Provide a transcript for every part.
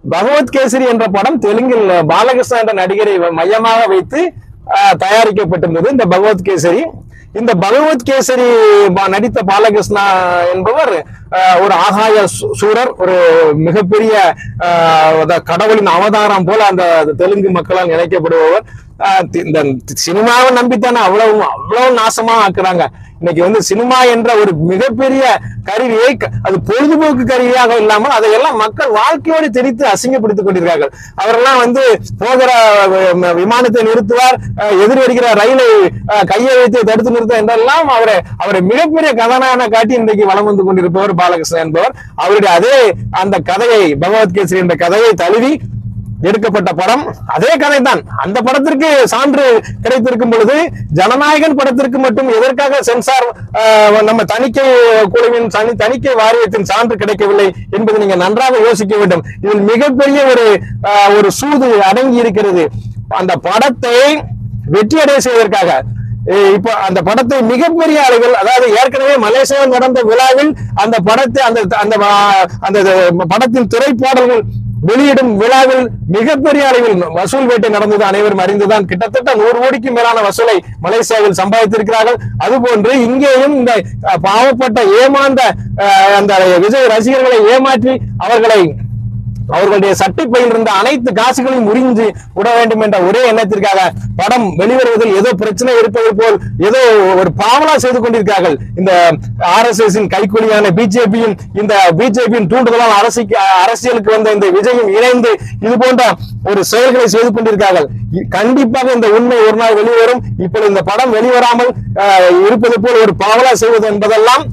பகவத் கேசரி என்ற படம் தெலுங்கில் பாலகிருஷ்ணா என்ற நடிகரை மையமாக வைத்து தயாரிக்கப்பட்டிருந்தது. இந்த பகவத் கேசரி, இந்த பகவத் கேசரி நடித்த பாலகிருஷ்ணா என்பவர் ஒரு ஆகாய சூரர், ஒரு மிகப்பெரிய கடவுளின் அவதாரம் போல அந்த தெலுங்கு மக்களால் நினைக்கப்படுபவர். இந்த சினிமாவை நம்பித்தானே அவ்வளவு நாசமா ஆக்குறாங்க. இன்னைக்கு சினிமா என்ற ஒரு மிகப்பெரிய கருவியை, அது பொழுதுபோக்கு கருவியாக இல்லாமல் அதையெல்லாம் மக்கள் வாழ்க்கையோடு திணித்து அசிங்கப்படுத்திக் கொண்டிருக்கிறார்கள். அவரெல்லாம் போகிற விமானத்தை நிறுத்துவார், எதிர் வருகிற ரயிலை கையை வைத்து தடுத்து நிறுத்த என்றெல்லாம் அவரை மிகப்பெரிய கதாநாயகனை காட்டி இன்றைக்கு வலம் வந்து கொண்டிருப்பவர் பாலகிருஷ்ணன் என்பவர். அவருடைய அதே அந்த கதையை, பகவத் கேசரி என்ற கதையை தழுவி எடுக்கப்பட்ட படம் அதே கதை தான். அந்த படத்திற்கு சான்று கிடைத்திருக்கும் பொழுது ஜனநாயகன் படத்திற்கு மட்டும் எதற்காக சென்சார் நம்ம தணிக்கை குழுவின் தணிக்கை வாரியத்தின் சான்று கிடைக்கவில்லை என்பதை நீங்க நன்றாக யோசிக்க வேண்டும். இதில் மிகப்பெரிய ஒரு சூது அடங்கி இருக்கிறது. அந்த படத்தை வெற்றியடைய செய்வதற்காக இப்ப அந்த படத்தை மிகப்பெரிய அளவில், அதாவது ஏற்கனவே மலேசியாவில் நடந்த விழாவில் அந்த படத்தை அந்த படத்தின் திரைப்பாடல்கள் வெளியிடும் விழாவில் மிகப்பெரிய அளவில் வசூல் வேட்டை நடந்தது அனைவரும் அறிந்துதான். கிட்டத்தட்ட 100 கோடிக்கு மேலான வசூலை மலேசியாவில் சம்பாதித்திருக்கிறார்கள். அதுபோன்று இங்கேயும் இந்த பாவப்பட்ட ஏமாந்த அந்த விஜய் ரசிகர்களை ஏமாற்றி அவர்களுடைய சட்டைப்பையில் இருந்த அனைத்து காசுகளையும் உறிஞ்சு விட வேண்டும் என்ற ஒரே எண்ணத்திற்காக படம் வெளிவருவதில் ஏதோ பிரச்சனை இருப்பதை போல் ஏதோ ஒரு பாவலா செய்து கொண்டிருக்கிறார்கள். இந்த RSS கைக்கூலியான பிஜேபியின் தூண்டுதலால் அரசியலுக்கு வந்த இந்த விஜயும் இணைந்து இது போன்ற ஒரு செயல்களை செய்து கொண்டிருக்கிறார்கள். கண்டிப்பாக இந்த உண்மை ஒரு நாள் வெளிவரும். இப்பொழுது இந்த படம் வெளிவராமல் இருப்பது போல் ஒரு பாவலா செய்வது என்பதெல்லாம்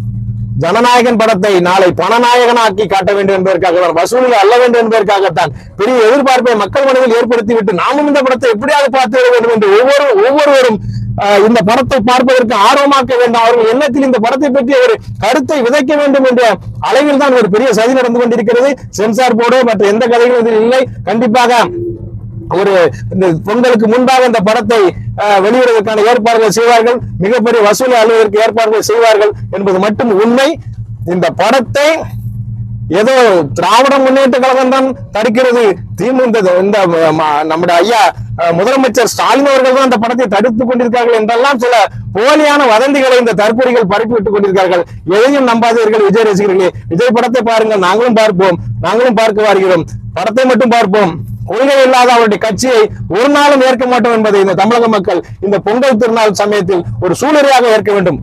ஜனநாயகன் படத்தை நாளை பணநாயகனாக்கி காட்ட வேண்டும் என்பதற்காக, வசூலில் அல்ல வேண்டும் என்பதற்காகத்தான் பெரிய எதிர்பார்ப்பை மக்கள் மனதில் ஏற்படுத்திவிட்டு நாமும் இந்த படத்தை எப்படியாவது பார்த்து விட வேண்டும் என்று ஒவ்வொருவரும் இந்த படத்தை பார்ப்பதற்கு ஆர்வமாக்க வேண்டும். அவர்கள் எண்ணத்தில் இந்த படத்தை பற்றி ஒரு கருத்தை விதைக்க வேண்டும் என்ற அளவில் தான் ஒரு பெரிய சதி நடந்து கொண்டிருக்கிறது. சென்சார் போர்டு மற்ற எந்த கதைகளும் இதில் இல்லை. கண்டிப்பாக இந்த பொங்கலுக்கு முன்பாக இந்த படத்தை வெளியிடுவதற்கான ஏற்பாடுகள் செய்வார்கள், மிகப்பெரிய வசூலை அலுவலருக்கு ஏற்பாடுகள் செய்வார்கள் என்பது மட்டும் உண்மை. இந்த படத்தை ஏதோ திராவிட முன்னேற்ற கழகம் தான் தடுக்கிறது, இந்த நம்முடைய ஐயா முதலமைச்சர் ஸ்டாலின் அவர்கள் தான் இந்த படத்தை தடுத்துக் கொண்டிருக்கிறார்கள் என்றெல்லாம் சில போலியான வதந்திகளை இந்த தற்பொறிகள் பரப்பிவிட்டுக் கொண்டிருக்கிறார்கள். எதையும் நம்பாதீர்கள் விஜய் ரசிகர்களே. விஜய் படத்தை பாருங்கள், நாங்களும் பார்ப்போம், நாங்களும் பார்க்க வருகிறோம். படத்தை மட்டும் பார்ப்போம். கொள்கை இல்லாத அவருடைய கட்சியை ஒரு நாளும் ஏற்க மாட்டோம் என்பதை இந்த தமிழக மக்கள் இந்த பொங்கல் திருநாள் சமயத்தில் ஒரு சூளுரையாக ஏற்க வேண்டும்.